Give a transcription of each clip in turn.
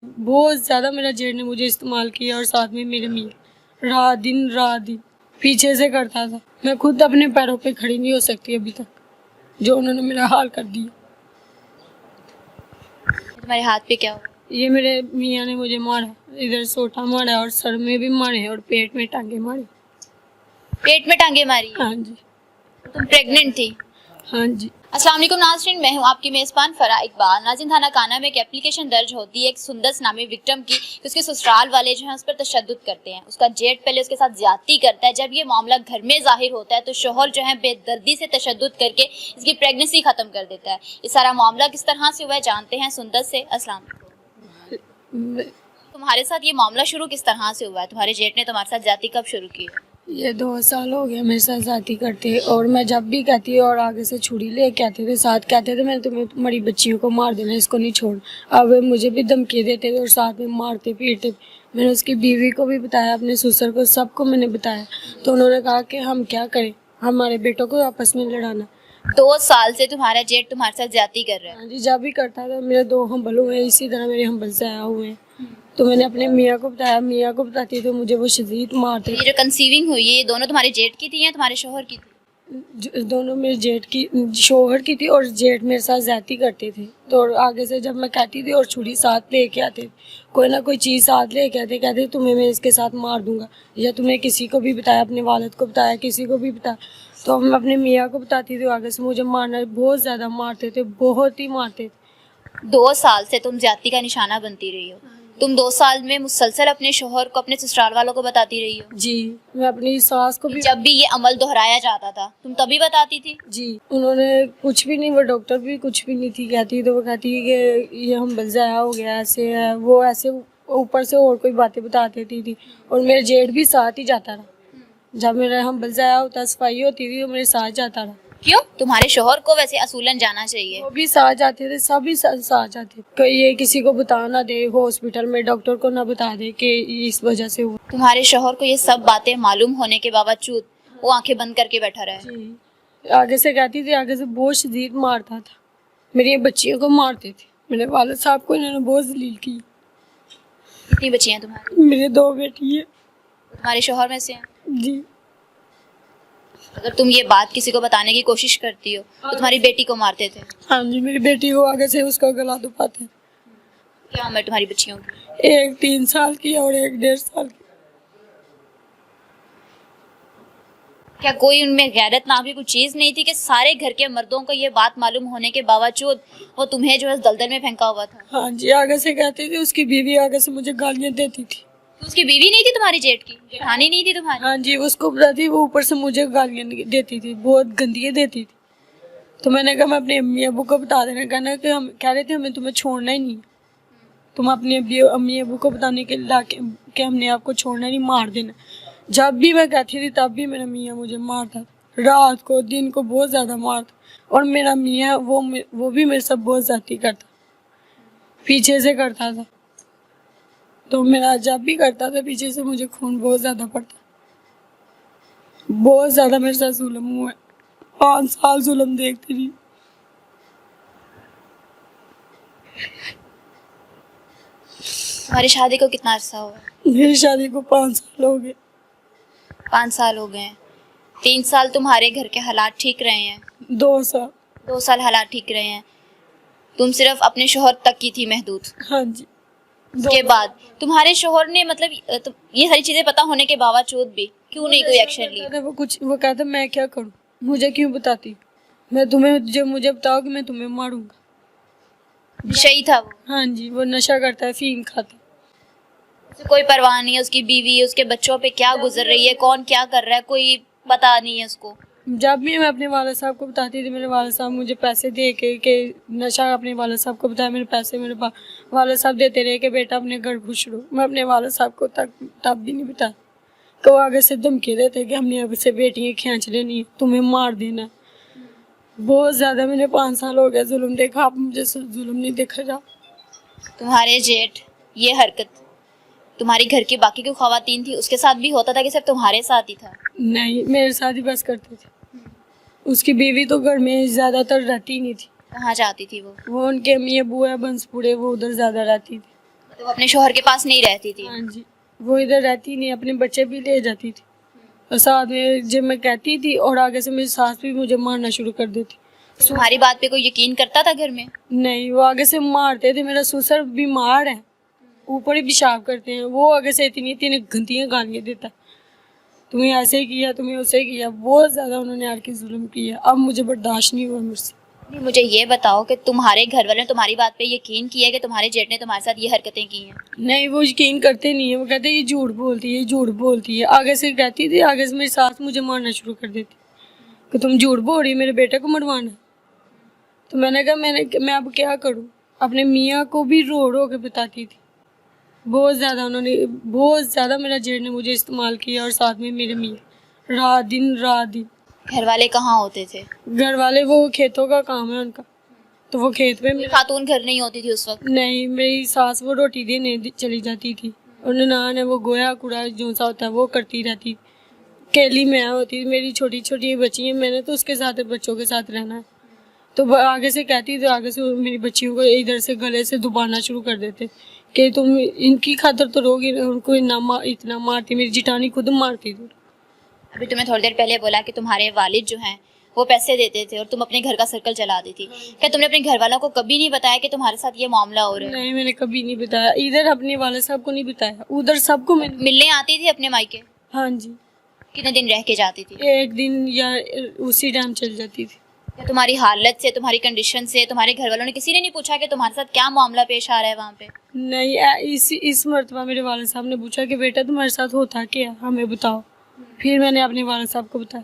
बहुत ज़्यादा मेरा जेठ ने मुझे इस्तेमाल किया और साथ में मेरे मियाँ रात दिन पीछे से करता था। मैं खुद अपने पैरों पे खड़ी नहीं हो सकती अभी तक, जो उन्होंने मेरा हाल कर दिया। तुम्हारे हाथ पे क्या हुआ? ये मेरे मियाँ ने मुझे मारा, इधर सोटा मारा और सर में भी मारे और पेट में टांगे मारे। पेट में टांगे मारी है? हाँ जी। तुम प्रेग्नेंट थी? हाँ जी। अस्सलाम वालेकुम नाज़रीन, मैं हूं आपकी मेज़बान फराह इकबाल। नाज़रीन, थाना काना में एक एप्लीकेशन दर्ज होती है एक सुंदस नामी विक्टिम की, उसके ससुराल वाले जो हैं उस पर तशद्दुद करते हैं। उसका जेठ पहले उसके साथ ज्यादती करता है। जब ये मामला घर में जाहिर होता है तो शोहर जो है बेदर्दी से तशद्दुद करके इसकी प्रेगनेंसी खत्म कर देता है। ये सारा मामला किस तरह से हुआ है जानते हैं सुंदस से। अस्सलाम वालेकुम। तुम्हारे साथ ये मामला शुरू किस तरह से हुआ है? तुम्हारे जेठ ने तुम्हारे साथ ज्यादती कब शुरू की? ये 2 साल हो गए मेरे साथ जाती करते, और मैं जब भी कहती और आगे से छुरी ले कहते थे, साथ कहते थे मैं तुम्हें तुम्हारी बच्चियों को मार देना, इसको नहीं छोड़। अब मुझे भी धमकी देते थे और साथ में मारते पीटते। मैंने उसकी बीवी को भी बताया, अपने ससुर को, सबको मैंने बताया। तो उन्होंने कहा कि हम क्या करें, हमारे बेटों को आपस में लड़ाना। 2 साल से तुम्हारा जेठ तुम्हारे साथ ज्यादती कर रहा है? हाँ जी, जब भी करता था। मेरे 2 हम्बल हुए, इसी तरह मेरे हम्बल से आया हुए हैं। तो मैंने अपने मियाँ को बताया, मियाँ को बताती तो मुझे वो शदीद मारते। ये जो कंसीविंग हुई है ये दोनों तुम्हारे जेठ की थी या तुम्हारे शोहर की थी? दोनों मेरे जेठ की, शोहर की थी, और जेठ मेरे साथ ज्यादती करते थे। तो आगे से जब मैं कहती थी और छुरी साथ लेके आते, कोई ना कोई चीज़ साथ लेके आते, कहते तुम्हें मैं इसके साथ मार दूंगा, या तुम्हें किसी को भी बताया, अपने वालिद को बताया, किसी को भी बताया। तो मैं अपने मियाँ को बताती थी, आगे से मुझे मारना, बहुत ज़्यादा मारते थे, बहुत ही मारते थे। 2 साल से तुम ज्यादती का निशाना बनती रही हो। तुम 2 साल में मुसलसल अपने शोहर को, अपने ससुराल वालों को बताती रही हो? जी, मैं अपनी सास को भी। जब भी ये अमल दोहराया जाता था तुम तभी बताती थी? जी, उन्होंने कुछ भी नहीं, वो डॉक्टर भी कुछ भी नहीं थी कहती। तो वो कहती है कि ये हम बलजाया हो गया, ऐसे है वो, ऐसे ऊपर से और कोई बातें बता देती थी। और मेरे जेठ भी साथ ही जाता रहा। जब मेरा हम बलजाया होता, सफाई होती थी, तो मेरे साथ जाता रहा। क्यों? तुम्हारे शोहर को वैसे असूलन जाना चाहिए। वो भी साथ जाते थे, सभी साथ जाते। कोई ये किसी को बता ना दे, हॉस्पिटल में डॉक्टर को ना बता दे कि इस वजह से हुआ। तुम्हारे शोहर को ये सब बातें मालूम होने के बावजूद वो आंखें बंद करके बैठा रहा है? जी, आगे से कहती थी, आगे से बहुत शदीद मारता था, मेरी बच्चियों को मारते थे। मेरे वालिद साहब को इन्होंने बहुत जलील की। कितनी बच्ची हैं तुम्हारी? मेरे 2 बेटी है। तुम्हारे शोहर में से हैं? जी। अगर तुम ये बात किसी को बताने की कोशिश करती हो तो तुम्हारी बेटी को मारते थे? हाँ जी, मेरी बेटी को आगे से उसका गला दबाते। क्या उम्र तुम्हारी बच्चियों की? एक 3 साल की और एक 1.5 साल की। क्या कोई उनमें गैरत नाम की कुछ चीज नहीं थी कि सारे घर के मर्दों को ये बात मालूम होने के बावजूद वो तुम्हें जो है दलदल में फेंका हुआ था? हाँ जी, आगे से कहती थी, उसकी बीवी आगे से मुझे गालियाँ देती थी। तो उसकी बीवी नहीं थी तुम्हारी जेठ की? जेठानी नहीं थी तुम्हारी? हाँ जी, उसको बताती, वो ऊपर से मुझे गालियाँ देती थी, बहुत गंदियाँ देती थी। तो मैंने कहा मैं अपने अम्मी अबू को बता देना, कहना कि हम कह रहे थे हमें तुम्हें छोड़ना ही नहीं, तुम अपने अम्मी अबू को बताने के ला के हमने आपको छोड़ना नहीं, मार देना। जब भी मैं कहती थी तब भी मेरा मियाँ मुझे मारता, रात को दिन को बहुत ज़्यादा मारता। और मेरा मियाँ वो भी मेरे साथ बहुत ज़्यादती करता, पीछे से करता था। तो मेरा जब भी करता था पीछे से, मुझे खून बहुत ज़्यादा पड़ता, बहुत ज़्यादा मेरे साथ जुल्म हुआ है। 5 साल जुल्म देखती रही। तुम्हारी शादी को कितना अरसा हुआ? मेरी शादी को 5 साल हो गए। 5 साल हो गए हैं। 3 साल तुम्हारे घर के हालात ठीक रहे हैं? 2 साल। 2 साल हालात ठीक रहे हैं। तुम सिर्फ अपने शोहर तक की थी महदूद? हाँ जी। उसके बाद तुम्हारे शोहर ने मतलब ये सारी चीजें पता होने के बावजूद भी क्यों नहीं कोई एक्शन लिया? वो कहता मैं क्या करूं, मुझे क्यों बताती, मैं तुम्हें, जो मुझे बताओगे मैं तुम्हें मारूंगा। सही था वो? हाँ जी, वो नशा करता है, फीम खाता है। उसे कोई परवाह नहीं है उसकी बीवी उसके बच्चों पे क्या गुजर रही है, कौन क्या कर रहा है, कोई पता नहीं है उसको? जब भी मैं अपने वाले साहब को बताती थी, मेरे वाले साहब मुझे पैसे दे के नशा, अपने वाले साहब को बताया, मेरे पैसे मेरे वाले साहब देते रहे कि बेटा अपने घर खुश रहो। मैं अपने वाले साहब को तब भी नहीं बताया। तो आगे से धमकी देते कि हमने अब से बेटियाँ खींच लेनी है, तुम्हें मार देना। बहुत ज़्यादा मैंने 5 साल हो गया जुल्म देखा, आप मुझे जुल्म नहीं देखा जा। तुम्हारे जेठ ये हरकत तुम्हारी घर की बाकी जो खवातीन थी उसके साथ भी होता था कि सिर्फ तुम्हारे साथ ही था? नहीं, मेरे साथ ही बस करते थे। उसकी बीवी तो घर में ज़्यादातर रहती नहीं थी। कहाँ जाती थी वो? वो उनके अम्मी अबू है बंसपुरे, वो उधर ज़्यादा रहती थी। तो वो अपने शोहर के पास नहीं रहती थी? हाँ जी, वो इधर रहती नहीं, अपने बच्चे भी ले जाती थी और साथ में जब मैं कहती थी और आगे से मेरी सास भी मुझे मारना शुरू कर देती। तुम्हारी बात पे कोई यकीन करता था घर में? नहीं, वो आगे से मारते थे। मेरा ससुर बीमार है, ऊपर ही पेशाब करते हैं, वो आगे से इतनी इतनी गंदियाँ गालियाँ देता, तुम्हें ऐसे किया, तुम्हें उसे किया, बहुत ज़्यादा उन्होंने आके जुल्म किया। अब मुझे बर्दाश्त नहीं हुआ मुझसे। नहीं, मुझे ये बताओ कि तुम्हारे घर वाले ने तुम्हारी बात पे यकीन किया कि तुम्हारे जेठ ने तुम्हारे साथ ये हरकतें की हैं? नहीं, वो यकीन करते नहीं है, वो कहते हैं ये झूठ बोलती है, ये झूठ बोलती है। आगे से कहती थी, आगे से मेरी सास मुझे मारना शुरू कर देती कि तुम झूठ बोल रही, मेरे बेटे को मरवाना। तो मैंने कहा मैं अब क्या करूँ। अपने मियाँ को भी रो रो के बताती थी। बहुत ज़्यादा मेरा जेठ ने मुझे इस्तेमाल किया और साथ में मेरे मियाँ, रात दिन। घर वाले कहाँ होते थे? घर वाले, वो खेतों का काम है उनका, तो वो खेत पे कोई खातून घर नहीं होती थी उस वक्त? नहीं, मेरी सास वो रोटी देने चली जाती थी और ननान है वो गोया कूड़ा जो सा होता है वो करती रहती। केली मैं होती, मेरी छोटी छोटी बच्ची है, मैंने तो उसके साथ बच्चों के साथ रहना है। तो आगे से कहती, तो आगे से मेरी बच्चियों को इधर से गले से दबाना शुरू कर देते कि तुम इनकी खातर तो रोगी, उनको इतना मारती। मेरी जिठानी खुद मारती थी। अभी तुमने थोड़ी देर पहले बोला कि तुम्हारे वालिद जो हैं वो पैसे देते थे और तुम अपने घर का सर्कल चलाती थी। क्या तुमने अपने घर वालों को कभी नहीं बताया कि तुम्हारे साथ ये मामला हो रहा है? नहीं, मैंने कभी नहीं बताया, इधर अपने वाले साहब को नहीं बताया, उधर सबको मैंने। मिलने आती थी अपने मायके? हाँ जी, कितने दिन रह के जाती थी? एक दिन या उसी टाइम चल जाती थी। क्या तुम्हारी हालत से, तुम्हारी कंडीशन से तुम्हारे घर वालों ने किसी ने नहीं पूछा कि तुम्हारे साथ क्या मामला पेश आ रहा है वहाँ पे? नहीं, इस मरतबा मेरे वाले साहब ने पूछा कि बेटा तुम्हारे साथ होता क्या, हमें बताओ। फिर मैंने अपने वाले साहब को बताया।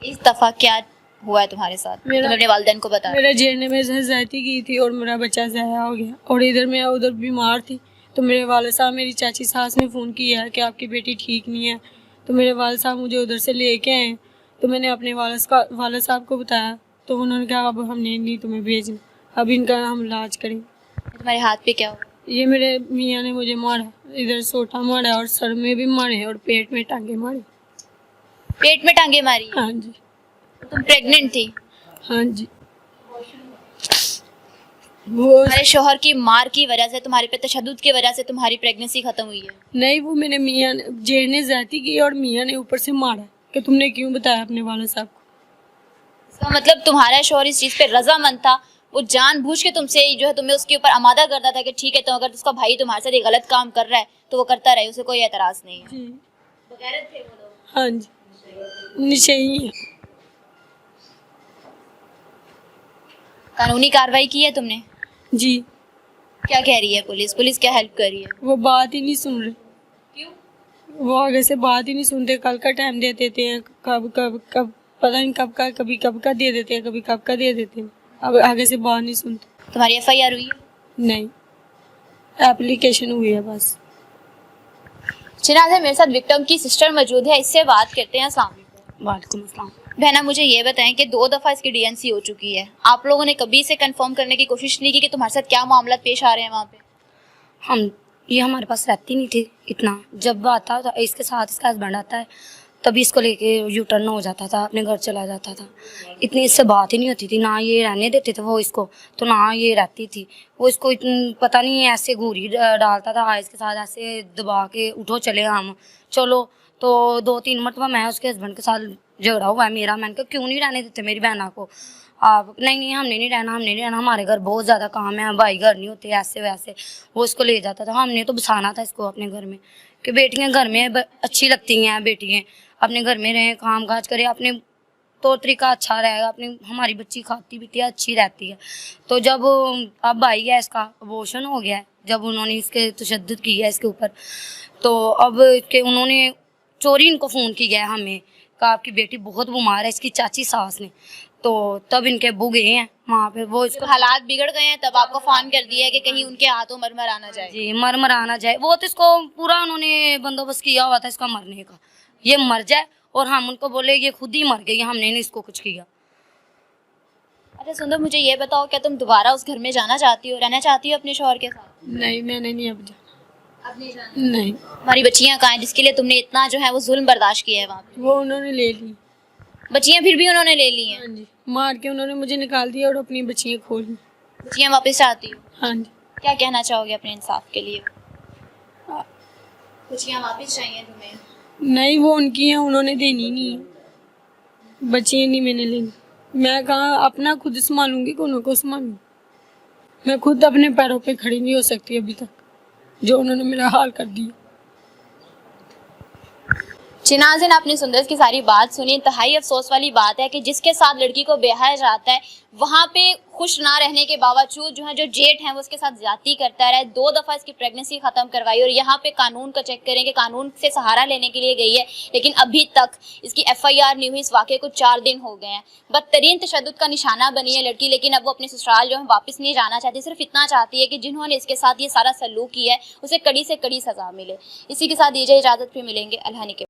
इस दफा क्या हुआ है तुम्हारे साथ? तुमने अपने वालिदैन को बताया? मेरा जेठ ने मेरे साथ ज्यादती की थी और मेरा बच्चा ज़ाया हो गया और इधर मैं उधर बीमार थी। तो मेरे वाले साहब, मेरी चाची सास ने फ़ोन किया कि आपकी बेटी ठीक नहीं है। तो मेरे वाले साहब मुझे उधर से लेके आए। तो मैंने अपने वाले साहब को बताया, तो उन्होंने कहा अब हमने नहीं तुम्हें भेजना, अब इनका हम इलाज करेंगे। तुम्हारे हाथ पे क्या हुआ? ये मेरे मियाँ ने मुझे मारा, इधर सोटा मारा और सर में भी मारे और पेट में टांगे मारे। पेट में टांगे मारी? हाँ जी। तुम प्रेग्नेंट थी? हाँ जी। वो तुम्हारे शोहर की मार की वजह से, तुम्हारे पे तशद्दुद की वजह से तुम्हारी प्रेगनेंसी खत्म हुई है? नहीं, वो मेरे मियाँ जेठ ने ज्यादती की और मियाँ ने ऊपर से मारा कि तुमने क्यों बताया अपने वाले साहब को। इसका मतलब तुम्हारा शोहर इस चीज पे रजामंद था, वो जानबूझ के तुमसे जो है तुम्हें उसके ऊपर आमादा करता था कि ठीक है, तो अगर उसका भाई तुम्हारे साथ ये गलत काम कर रहा है तो वो करता रहे, उसे कोई एतराज नहीं है। जी। बगैरत थे वो लोग? हाँ जी, निश्चय है। कानूनी कार्रवाई की है तुमने? जी। क्या कह रही है पुलिस? पुलिस क्या हेल्प कर रही है? वो बात ही नहीं सुन रहे। क्यों? वो आगे से बात ही नहीं सुनते। कल का टाइम दे देते हैं, कब पता नहीं कब का, कभी कब का दे देते हैं, कभी कब का दे देते हैं। अब आगे से बात नहीं सुनते। तुम्हारी FIR हुई है? नहीं, एप्लीकेशन हुई है बस। चिनाज है, मेरे साथ विक्टिम की सिस्टर मौजूद है, इससे बात करते हैं। अस्सलाम वालेकुम। वालेकुम अस्सलाम। बहना, मुझे ये बताएं कि 2 दफ़ा इसकी DNC हो चुकी है, आप लोगों ने कभी इसे कंफर्म करने की कोशिश नहीं की कि तुम्हारे साथ क्या मामला पेश आ रहे हैं वहाँ पे? ये हमारे पास रहती नहीं थी इतना। जब आता था इसके साथ, इसका हस्बैंड आता है तभी इसको लेके U-टर्न हो जाता था, अपने घर चला जाता था। इतनी इससे बात ही नहीं होती थी, ना ये रहने देते थे वो इसको, तो ना ये रहती थी। वो इसको पता नहीं ऐसे घूरी डालता था, इसके साथ ऐसे दबा के उठो चले हम चलो। तो 2-3 मरतबा मैं उसके हस्बैंड के साथ झगड़ा हुआ है मेरा। मैंने कहा क्यों नहीं रहने देते मेरी बहना को आप? नहीं हमने नहीं रहना, हमारे घर बहुत ज़्यादा काम है, भाई घर नहीं होते, ऐसे वैसे। वो इसको ले जाता था। हमने तो बसाना था इसको अपने घर में कि बेटियां घर में अच्छी लगती हैं, बेटियां अपने घर में रहें, काम काज करें, अपने तौर तरीका अच्छा रहेगा, अपनी हमारी बच्ची खाती पीती है, अच्छी रहती है। तो जब अब भाई है इसका अबॉर्शन हो गया है, जब उन्होंने इसके तशद्दुद किया है इसके ऊपर, तो अब इसके उन्होंने चोरी इनको फ़ोन किया है हमें, कहा आपकी बेटी बहुत बीमार है, इसकी चाची सास ने। तो तब इनके अब्बू गए हैं वहाँ पे, वो इसको हालात बिगड़ गए हैं तब आपको फोन कर दिया है कि कहीं उनके हाथों मरमर आना जाए। जी मर आना जाए। वो तो इसको पूरा उन्होंने बंदोबस्त किया हुआ था इसका मरने का, ये मर जाए, और हम उनको बोले ये खुद ही मर गई, हमने नहीं इसको कुछ किया। अच्छा सुंदर, मुझे ये बताओ, क्या तुम दोबारा उस घर में जाना चाहती हो, रहना चाहती हो अपने शौहर के साथ? नहीं, मैंने नहीं अब जाना। अब नहीं जाना? नहीं, हमारी बच्चियां कहाँ हैं जिसके लिए तुमने इतना जो है वो जुल्म बर्दाश्त किया है वहाँ पे? वो उन्होंने ले ली बच्चियां फिर भी उन्होंने ले ली हैं? हाँ जी, मार के उन्होंने मुझे निकाल दिया और अपनी बच्चियाँ खोल ली। बच्चियां वापस चाहती हो? हाँ जी। क्या कहना चाहोगे अपने इंसाफ के लिए? खुशियाँ वापस चाहिए तुम्हें? नहीं, वो उनकी हैं, उन्होंने देनी नहीं है, बच्चियाँ नहीं मैंने लेनी। मैं कहाँ अपना खुद संभालूंगी कि उनको संभालूंगी? मैं खुद अपने पैरों पे खड़ी नहीं हो सकती अभी तक, जो उन्होंने मेरा हाल कर दिया। जी नाज़रीन, आपने सुंदर की सारी बात सुनी। इंतहाई अफसोस वाली बात है कि जिसके साथ लड़की को ब्याया जाता है वहाँ पे खुश ना रहने के बावजूद जो है जो जेठ है वो उसके साथ ज्यादती करता रहा है। 2 दफ़ा इसकी प्रेगनेंसी खत्म करवाई और यहाँ पे कानून का चेक करें कि कानून से सहारा लेने के लिए गई है, लेकिन अभी तक इसकी FIR नहीं हुई। इस वाक़े को 4 दिन हो गए हैं। बदतरीन तशद्दुद का निशाना बनी है लड़की, लेकिन अब वो अपने ससुराल जो है वापस नहीं जाना चाहती। सिर्फ इतना चाहती है कि जिन्होंने इसके साथ ये सारा सलूक किया है उसे कड़ी से कड़ी सजा मिले। इसी के साथ दीजिए इजाज़त, फिर मिलेंगे अल्लाह ने के